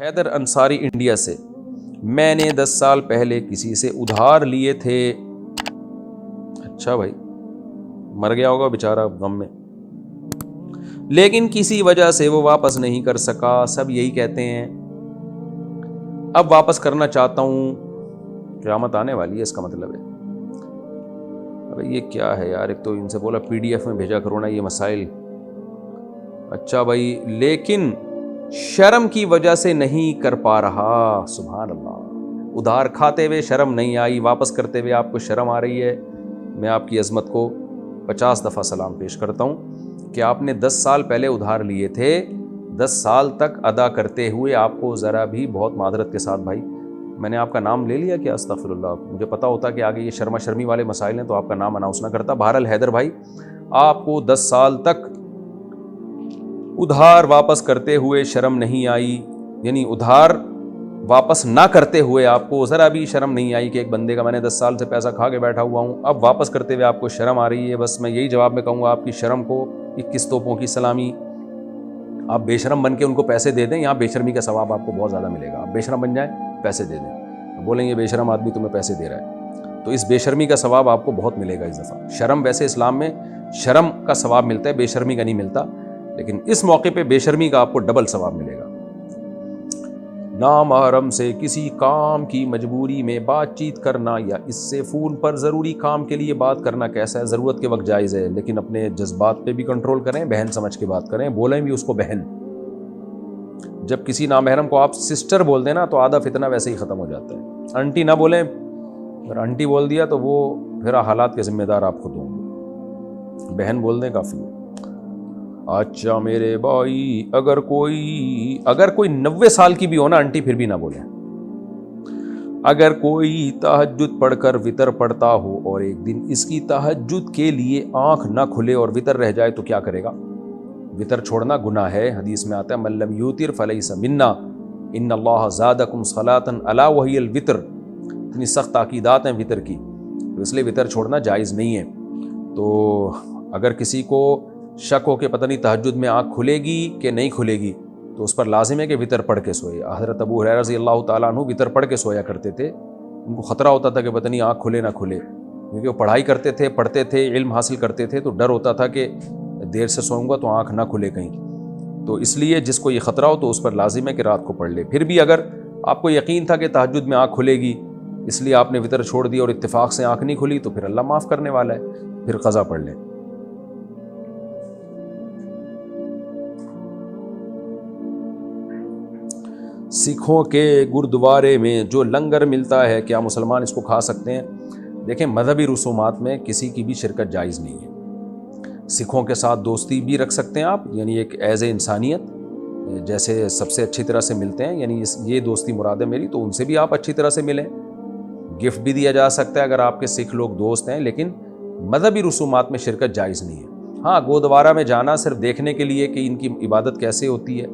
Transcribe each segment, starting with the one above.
Haider Ansari India سے، میں نے 10 سال پہلے کسی سے ادھار لیے تھے. اچھا بھائی، مر گیا ہوگا بیچارہ غم میں، لیکن کسی وجہ سے وہ واپس نہیں کر سکا. سب یہی کہتے ہیں. اب واپس کرنا چاہتا ہوں. قیامت آنے والی ہے اس کا مطلب ہے. ابھی یہ کیا ہے یار؟ ایک تو ان سے بولا PDF میں بھیجا کرو نا یہ مسائل. اچھا بھائی، لیکن شرم کی وجہ سے نہیں کر پا رہا. سبحان اللہ. ادھار کھاتے ہوئے شرم نہیں آئی، واپس کرتے ہوئے آپ کو شرم آ رہی ہے. میں آپ کی عظمت کو 50 دفعہ سلام پیش کرتا ہوں کہ آپ نے 10 سال پہلے ادھار لیے تھے. 10 سال تک ادا کرتے ہوئے آپ کو ذرا بھی، بہت معذرت کے ساتھ بھائی، میں نے آپ کا نام لے لیا کیا؟ استغفر اللہ. مجھے پتا ہوتا کہ آگے یہ شرما شرمی والے مسائل ہیں تو آپ کا نام اناؤنس نہ کرتا. بہرحال حیدر بھائی، آپ کو 10 سال تک ادھار واپس کرتے ہوئے شرم نہیں آئی، یعنی ادھار واپس نہ کرتے ہوئے آپ کو ذرا بھی شرم نہیں آئی کہ ایک بندے کا میں نے 10 سال سے پیسہ کھا کے بیٹھا ہوا ہوں، اب واپس کرتے ہوئے آپ کو شرم آ رہی ہے. بس میں یہی جواب میں کہوں گا آپ کی شرم کو 21 توپوں کی سلامی. آپ بے شرم بن کے ان کو پیسے دے دیں، یہاں بے شرمی کا ثواب آپ کو بہت زیادہ ملے گا. آپ بے شرم بن جائیں، پیسے دے دیں، بولیں یہ بے شرم آدمی تمہیں پیسے دے رہا ہے، تو اس بے شرمی کا ثواب آپ کو بہت ملے گا اس دفعہ. شرم ویسے اسلام میں شرم کا ثواب ملتا ہے، بے شرمی کا نہیں ملتا، لیکن اس موقع پہ بے شرمی کا آپ کو ڈبل ثواب ملے گا. نامحرم سے کسی کام کی مجبوری میں بات چیت کرنا یا اس سے فون پر ضروری کام کے لیے بات کرنا کیسا ہے؟ ضرورت کے وقت جائز ہے، لیکن اپنے جذبات پہ بھی کنٹرول کریں، بہن سمجھ کے بات کریں، بولیں بھی اس کو بہن. جب کسی نامحرم کو آپ سسٹر بول دیں نا تو آدھا فتنہ ویسے ہی ختم ہو جاتا ہے. آنٹی نہ بولیں، اگر آنٹی بول دیا تو وہ پھر حالات کے ذمہ دار آپ خود ہوں گے. بہن بول دیں کافی ہے. اچھا میرے بھائی، اگر کوئی 90 سال کی بھی ہو نا آنٹی، پھر بھی نہ بولیں. اگر کوئی تہجد پڑھ کر وتر پڑھتا ہو اور ایک دن اس کی تہجد کے لیے آنکھ نہ کھلے اور وتر رہ جائے تو کیا کرے گا؟ وتر چھوڑنا گناہ ہے. حدیث میں آتا ہے من لم یوتر فلیس منا ان اللہ زادکم صلاۃ الا وہی الوتر. اتنی سخت تاکیدات ہیں وتر کی، تو اس لیے وتر چھوڑنا جائز نہیں ہے. تو اگر کسی کو شک ہو کہ پتہ نہیں تہجد میں آنکھ کھلے گی کہ نہیں کھلے گی تو اس پر لازم ہے کہ وتر پڑھ کے سوئے. حضرت ابو ہریرہ رضی اللہ تعالیٰ عنہ وتر پڑھ کے سویا کرتے تھے. ان کو خطرہ ہوتا تھا کہ پتہ نہیں آنکھ کھلے نہ کھلے، کیونکہ وہ پڑھائی کرتے تھے، پڑھتے تھے، علم حاصل کرتے تھے، تو ڈر ہوتا تھا کہ دیر سے سوؤں گا تو آنکھ نہ کھلے کہیں. تو اس لیے جس کو یہ خطرہ ہو تو اس پر لازم ہے کہ رات کو پڑھ لے. پھر بھی اگر آپ کو یقین تھا کہ تہجد میں آنکھ کھلے گی، اس لیے آپ نے وتر چھوڑ دی اور اتفاق سے آنکھ نہیں کھلی، تو پھر اللہ معاف کرنے والا ہے، پھر قضا پڑھ لیں. سکھوں کے گردوارے میں جو لنگر ملتا ہے، کیا مسلمان اس کو کھا سکتے ہیں؟ دیکھیں، مذہبی رسومات میں کسی کی بھی شرکت جائز نہیں ہے. سکھوں کے ساتھ دوستی بھی رکھ سکتے ہیں آپ، یعنی ایک ایز اے انسانیت، جیسے سب سے اچھی طرح سے ملتے ہیں، یعنی یہ دوستی مراد ہے میری، تو ان سے بھی آپ اچھی طرح سے ملیں. گفٹ بھی دیا جا سکتا ہے اگر آپ کے سکھ لوگ دوست ہیں، لیکن مذہبی رسومات میں شرکت جائز نہیں ہے. ہاں، گودوارہ میں جانا صرف دیکھنے کے لیے کہ ان کی عبادت کیسے ہوتی ہے،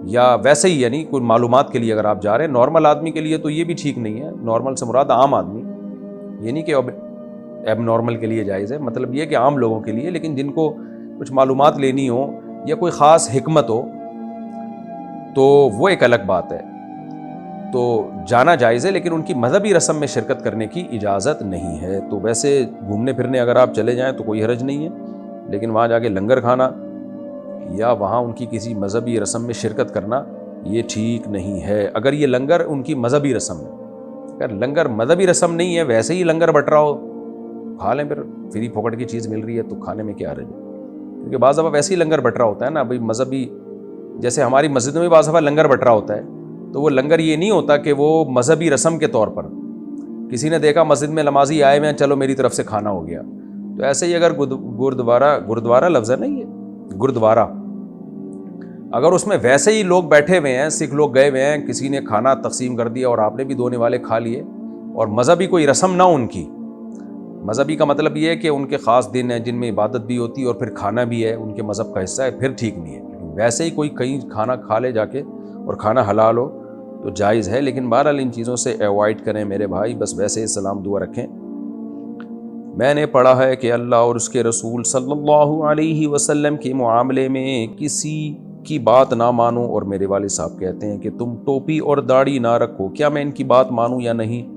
یا ویسے ہی یعنی کوئی معلومات کے لیے اگر آپ جا رہے ہیں، نارمل آدمی کے لیے تو یہ بھی ٹھیک نہیں ہے. نارمل سے مراد عام آدمی، یہ نہیں کہ ایب نارمل کے لیے جائز ہے، مطلب یہ کہ عام لوگوں کے لیے. لیکن جن کو کچھ معلومات لینی ہو یا کوئی خاص حکمت ہو تو وہ ایک الگ بات ہے، تو جانا جائز ہے، لیکن ان کی مذہبی رسم میں شرکت کرنے کی اجازت نہیں ہے. تو ویسے گھومنے پھرنے اگر آپ چلے جائیں تو کوئی حرج نہیں ہے، لیکن وہاں جا کے لنگر کھانا یا وہاں ان کی کسی مذہبی رسم میں شرکت کرنا یہ ٹھیک نہیں ہے. اگر یہ لنگر ان کی مذہبی رسم ہے، اگر لنگر مذہبی رسم نہیں ہے، ویسے ہی لنگر بٹ رہا ہو، کھا لیں، پھر فری پھوکٹ کی چیز مل رہی ہے تو کھانے میں کیا حرج ہے. کیونکہ بعض دفعہ ویسے ہی لنگر بٹ رہا ہوتا ہے نا بھائی، مذہبی، جیسے ہماری مسجد میں بعض دفعہ لنگر بٹ رہا ہوتا ہے، تو وہ لنگر یہ نہیں ہوتا کہ وہ مذہبی رسم کے طور پر کسی نے دیکھا مسجد میں نمازی آئے ہوئے ہیں، چلو میری طرف سے کھانا ہو گیا. تو ایسے ہی اگر گردوارہ لفظ ہے نہیں ہے، گردوارہ، اگر اس میں ویسے ہی لوگ بیٹھے ہوئے ہیں، سکھ لوگ گئے ہوئے ہیں، کسی نے کھانا تقسیم کر دیا اور آپ نے بھی دونے والے کھا لیے، اور مذہبی کوئی رسم نہ ان کی، مذہبی کا مطلب یہ ہے کہ ان کے خاص دن ہیں جن میں عبادت بھی ہوتی ہے اور پھر کھانا بھی ہے، ان کے مذہب کا حصہ ہے، پھر ٹھیک نہیں ہے. لیکن ویسے ہی کوئی کہیں کھانا کھا لے جا کے اور کھانا حلال ہو تو جائز ہے، لیکن بہرحال ان چیزوں سے ایوائڈ کریں میرے بھائی. بس ویسے ہی سلام دعا رکھیں. میں نے پڑھا ہے کہ اللہ اور اس کے رسول صلی اللہ علیہ وسلم کے معاملے میں کسی کی بات نہ مانو، اور میرے والد صاحب کہتے ہیں کہ تم ٹوپی اور داڑھی نہ رکھو، کیا میں ان کی بات مانوں یا نہیں؟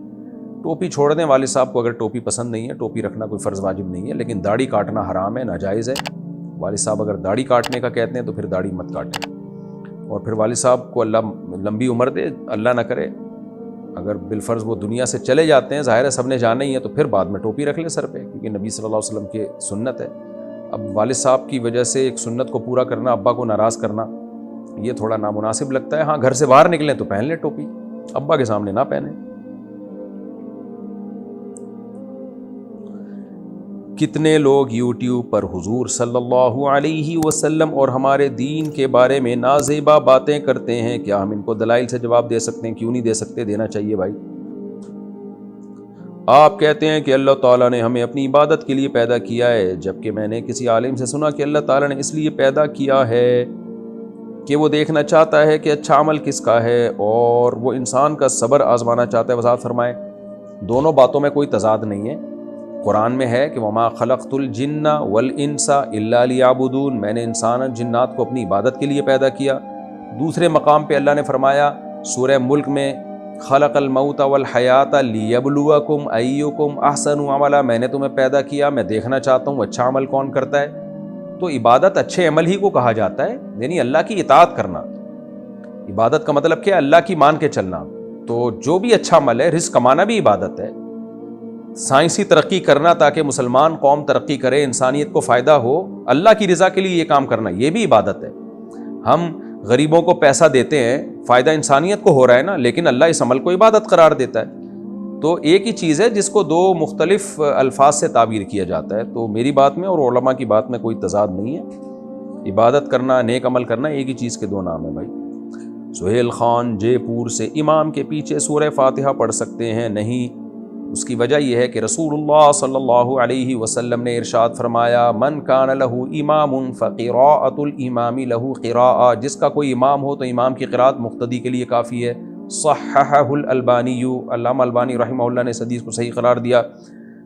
ٹوپی چھوڑ دیں، والد صاحب کو اگر ٹوپی پسند نہیں ہے، ٹوپی رکھنا کوئی فرض واجب نہیں ہے، لیکن داڑھی کاٹنا حرام ہے، ناجائز ہے۔ والد صاحب اگر داڑھی کاٹنے کا کہتے ہیں تو پھر داڑھی مت کاٹیں، اور پھر والد صاحب کو اللہ لمبی عمر دے، اللہ نہ کرے اگر بالفرض وہ دنیا سے چلے جاتے ہیں، ظاہر ہے سب نے جانا ہی ہے، تو پھر بعد میں ٹوپی رکھ لیں سر پہ، کیونکہ نبی صلی اللہ علیہ وسلم کی سنت ہے۔ اب والد صاحب کی وجہ سے ایک سنت کو پورا کرنا، ابا کو ناراض کرنا، یہ تھوڑا نامناسب لگتا ہے۔ ہاں گھر سے باہر نکلیں تو پہن لیں ٹوپی، ابا کے سامنے نہ پہنیں۔ کتنے لوگ یوٹیوب پر حضور صلی اللہ علیہ وسلم اور ہمارے دین کے بارے میں نازیبا باتیں کرتے ہیں، کیا ہم ان کو دلائل سے جواب دے سکتے ہیں؟ کیوں نہیں دے سکتے؟ دینا چاہیے بھائی۔ آپ کہتے ہیں کہ اللہ تعالیٰ نے ہمیں اپنی عبادت کے لیے پیدا کیا ہے، جبکہ میں نے کسی عالم سے سنا کہ اللہ تعالیٰ نے اس لیے پیدا کیا ہے کہ وہ دیکھنا چاہتا ہے کہ اچھا عمل کس کا ہے، اور وہ انسان کا صبر آزمانا چاہتا ہے۔ وضاحت فرمائیں۔ دونوں باتوں میں کوئی تضاد نہیں ہے۔ قرآن میں ہے کہ وما خلقت الجن والانس الا لیعبدون، میں نے انسان اور جنات کو اپنی عبادت کے لیے پیدا کیا۔ دوسرے مقام پہ اللہ نے فرمایا سورہ ملک میں خلق الموت والحیات لیبلوکم ایکم احسن عملا، میں نے تمہیں پیدا کیا، میں دیکھنا چاہتا ہوں اچھا عمل کون کرتا ہے۔ تو عبادت اچھے عمل ہی کو کہا جاتا ہے، یعنی اللہ کی اطاعت کرنا۔ عبادت کا مطلب کیا ہے؟ اللہ کی مان کے چلنا۔ تو جو بھی اچھا عمل ہے، رزق کمانا بھی عبادت ہے، سائنسی ترقی کرنا تاکہ مسلمان قوم ترقی کرے، انسانیت کو فائدہ ہو، اللہ کی رضا کے لیے یہ کام کرنا، یہ بھی عبادت ہے۔ ہم غریبوں کو پیسہ دیتے ہیں، فائدہ انسانیت کو ہو رہا ہے نا، لیکن اللہ اس عمل کو عبادت قرار دیتا ہے۔ تو ایک ہی چیز ہے جس کو دو مختلف الفاظ سے تعبیر کیا جاتا ہے۔ تو میری بات میں اور علماء کی بات میں کوئی تضاد نہیں ہے۔ عبادت کرنا، نیک عمل کرنا ایک ہی چیز کے دو نام ہیں بھائی۔ سہیل خان جے پور سے، امام کے پیچھے سورہ فاتحہ پڑھ سکتے ہیں؟ نہیں۔ اس کی وجہ یہ ہے کہ رسول اللہ صلی اللہ علیہ وسلم نے ارشاد فرمایا من کان لہ امام فقراءۃ الامام لہ قراءۃ، جس کا کوئی امام ہو تو امام کی قراءت مقتدی کے لیے کافی ہے۔ صححہ الالبانی، علامہ البانی رحمہ اللہ نے اس حدیث کو صحیح قرار دیا۔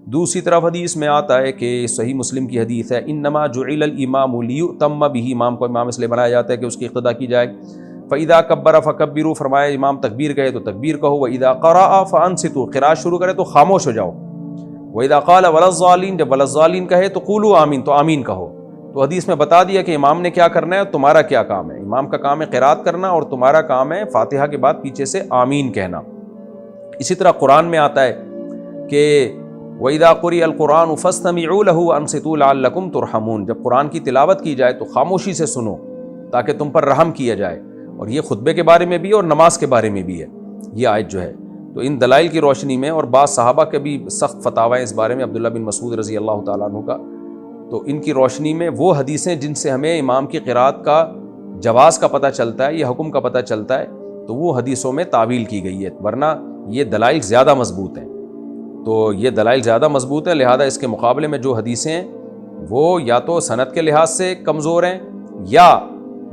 دوسری طرف حدیث میں آتا ہے کہ صحیح مسلم کی حدیث ہے انما جعل الامام لیؤتم بہ، امام کو امام اس لیے بنایا جاتا ہے کہ اس کی اقتداء کی جائے۔ فَإِذَا كَبَّرَ فَكَبِّرُوا، فرمایا امام تکبیر کہے تو تکبیر کہو، وَإِذَا قَرَأَ فَأَنصِتُوا، قراءت شروع کرے تو خاموش ہو جاؤ، وَإِذَا قَالَ وَلَا الضَّالِّينَ، جب وَلَا الضَّالِّينَ کہے تو قُولُوا آمین، تو آمین کہو۔ تو حدیث میں بتا دیا کہ امام نے کیا کرنا ہے اور تمہارا کیا کام ہے۔ امام کا کام ہے قراءت کرنا، اور تمہارا کام ہے فاتحہ کے بعد پیچھے سے آمین کہنا۔ اسی طرح قرآن میں آتا ہے کہ وَإِذَا قُرِئَ الْقُرْآنُ فَاسْتَمِعُوا لَهُ وَأَنصِتُوا لَعَلَّكُمْ تُرْحَمُونَ، جب قرآن کی تلاوت کی جائے تو خاموشی سے سنو تاکہ تم پر رحم کیا جائے۔ اور یہ خطبے کے بارے میں بھی اور نماز کے بارے میں بھی ہے یہ آیت جو ہے۔ تو ان دلائل کی روشنی میں، اور بعض صحابہ کے بھی سخت فتاوی اس بارے میں، عبداللہ بن مسعود رضی اللہ تعالیٰ عنہ کا، تو ان کی روشنی میں وہ حدیثیں جن سے ہمیں امام کی قراءت کا جواز کا پتہ چلتا ہے، یہ حکم کا پتہ چلتا ہے، تو وہ حدیثوں میں تعویل کی گئی ہے، ورنہ یہ دلائل زیادہ مضبوط ہیں۔ تو یہ دلائل زیادہ مضبوط ہیں، لہذا اس کے مقابلے میں جو حدیثیں ہیں وہ یا تو سند کے لحاظ سے کمزور ہیں یا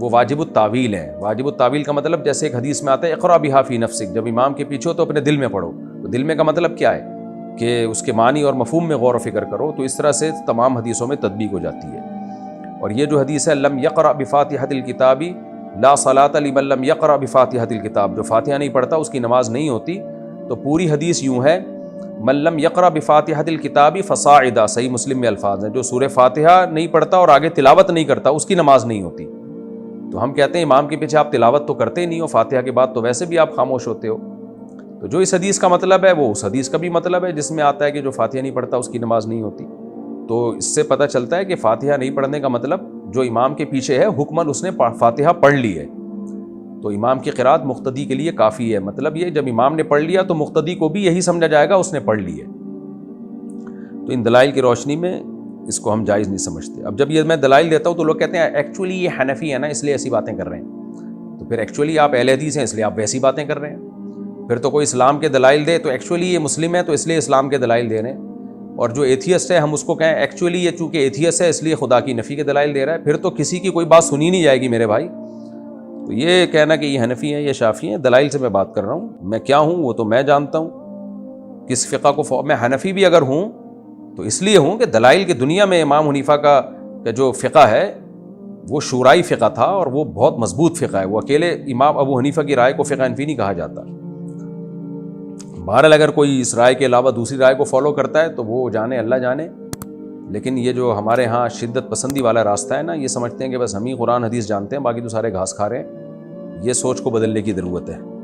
وہ واجب التاویل ہیں۔ واجب التاویل کا مطلب جیسے ایک حدیث میں آتا ہے اقرأ بہا فی نفسک، جب امام کے پیچھے ہو تو اپنے دل میں پڑھو۔ تو دل میں کا مطلب کیا ہے کہ اس کے معنی اور مفہوم میں غور و فکر کرو۔ تو اس طرح سے تمام حدیثوں میں تطبیق ہو جاتی ہے۔ اور یہ جو حدیث ہے لم یقرأ بفاتحۃ الکتاب لا صلاۃ لمن لم یقرأ بفاتحۃ الکتاب، جو فاتحہ نہیں پڑھتا اس کی نماز نہیں ہوتی، تو پوری حدیث یوں ہے من لم یقرأ بفاتحۃ الکتاب فصاعدا، صحیح مسلم میں الفاظ ہیں، جو سورہ فاتحہ نہیں پڑھتا اور آگے تلاوت نہیں کرتا اس کی نماز نہیں ہوتی۔ تو ہم کہتے ہیں امام کے پیچھے آپ تلاوت تو کرتے نہیں ہو، فاتحہ کے بعد تو ویسے بھی آپ خاموش ہوتے ہو۔ تو جو اس حدیث کا مطلب ہے وہ اس حدیث کا بھی مطلب ہے جس میں آتا ہے کہ جو فاتحہ نہیں پڑھتا اس کی نماز نہیں ہوتی۔ تو اس سے پتہ چلتا ہے کہ فاتحہ نہیں پڑھنے کا مطلب جو امام کے پیچھے ہے حکماً اس نے فاتحہ پڑھ لی ہے، تو امام کی قراءت مقتدی کے لیے کافی ہے۔ مطلب یہ جب امام نے پڑھ لیا تو مقتدی کو بھی یہی سمجھا جائے گا اس نے پڑھ لی ہے۔ تو ان دلائل کی روشنی میں اس کو ہم جائز نہیں سمجھتے۔ اب جب یہ میں دلائل دیتا ہوں تو لوگ کہتے ہیں ایکچولی یہ حنفی ہے نا اس لیے ایسی باتیں کر رہے ہیں، تو پھر ایکچولی آپ اہل حدیث ہیں اس لیے آپ ویسی باتیں کر رہے ہیں۔ پھر تو کوئی اسلام کے دلائل دے تو ایکچولی یہ مسلم ہے تو اس لیے اسلام کے دلائل دے رہے ہیں، اور جو ایتھیسٹ ہے ہم اس کو کہیں ایکچولی یہ چونکہ ایتھیسٹ ہے اس لیے خدا کی نفی کے دلائل دے رہا ہے، پھر تو کسی کی کوئی بات سنی نہیں جائے گی میرے بھائی۔ تو یہ کہنا کہ یہ حنفی ہیں یہ شافعی ہیں، دلائل سے میں بات کر رہا ہوں، میں کیا ہوں وہ تو میں جانتا ہوں، کس فقہ کو میں حنفی بھی اگر ہوں تو اس لیے ہوں کہ دلائل کی دنیا میں امام حنیفہ کا جو فقہ ہے وہ شورائی فقہ تھا اور وہ بہت مضبوط فقہ ہے. وہ اکیلے امام ابو حنیفہ کی رائے کو فقہ حنفی نہیں کہا جاتا. بہرحال اگر کوئی اس رائے کے علاوہ دوسری رائے کو فالو کرتا ہے تو وہ جانے، اللہ جانے. لیکن یہ جو ہمارے ہاں شدت پسندی والا راستہ ہے نا، یہ سمجھتے ہیں کہ بس ہم ہی قرآن حدیث جانتے ہیں، باقی تو سارے گھاس کھا رہے ہیں. یہ سوچ کو بدلنے کی ضرورت ہے.